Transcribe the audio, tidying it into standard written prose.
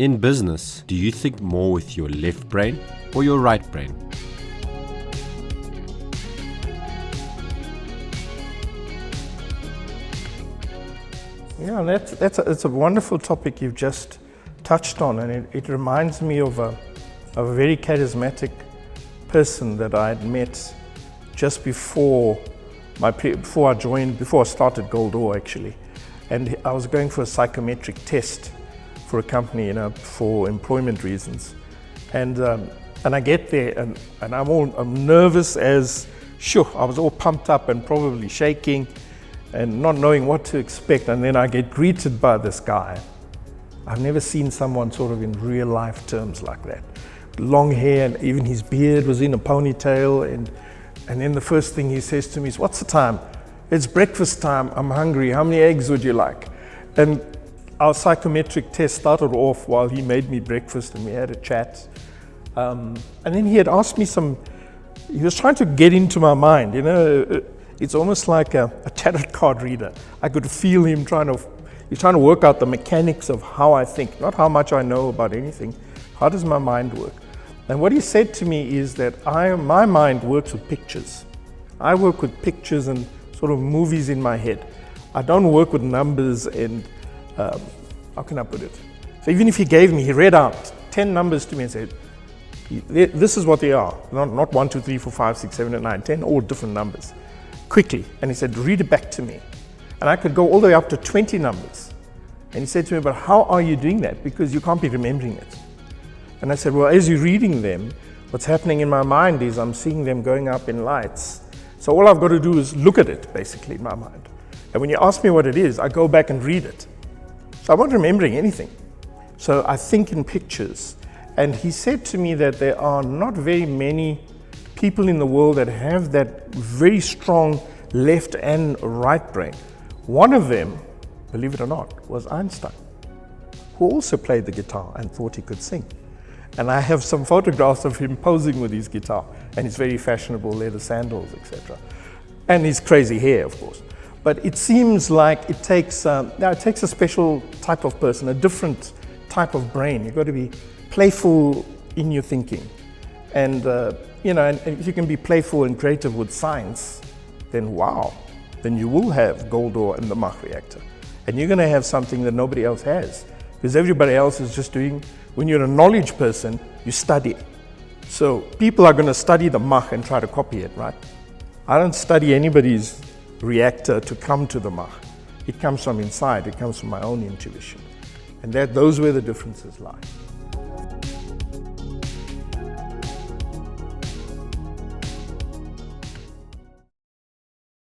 In business, do you think more with your left brain or your right brain? Yeah, it's a wonderful topic you've just touched on, and it reminds me of a very charismatic person that I had met just before I started Goldor actually, and I was going for a psychometric test for a company, for employment reasons, and I get there and I'm nervous as sure. I was all pumped up and probably shaking and not knowing what to expect, and then I get greeted by this guy. I've never seen someone sort of in real life terms like that. Long hair, and even his beard was in a ponytail, and then the first thing he says to me is, "What's the time?" "It's breakfast time, I'm hungry, how many eggs would you like?" And our psychometric test started off while he made me breakfast and we had a chat. And then he had asked me he was trying to get into my mind, It's almost like a tarot card reader. I could feel him he's trying to work out the mechanics of how I think, not how much I know about anything. How does my mind work? And what he said to me is that my mind works with pictures. I work with pictures and sort of movies in my head. I don't work with numbers and, how can I put it? So even if he read out 10 numbers to me and said, "This is what they are, not 1, 2, 3, 4, 5, 6, 7, 8, 9, 10, all different numbers." Quickly, and he said, "Read it back to me." And I could go all the way up to 20 numbers. And he said to me, "But how are you doing that? Because you can't be remembering it." And I said, "Well, as you're reading them, what's happening in my mind is I'm seeing them going up in lights. So all I've got to do is look at it, basically, in my mind. And when you ask me what it is, I go back and read it. So I'm not remembering anything. So I think in pictures." And he said to me that there are not very many people in the world that have that very strong left and right brain. One of them, believe it or not, was Einstein, who also played the guitar and thought he could sing. And I have some photographs of him posing with his guitar and his very fashionable leather sandals, etc. And his crazy hair, of course. But it seems like it takes a special type of person, a different type of brain. You've got to be playful in your thinking. And and if you can be playful and creative with science, then wow, then you will have Goldor and the MACH reactor. And you're going to have something that nobody else has. Because everybody else is just when you're a knowledge person, you study. So people are going to study the MACH and try to copy it, right? I don't study anybody's reactor to come to the MACH. It comes from inside, it comes from my own intuition. And those where the differences lie.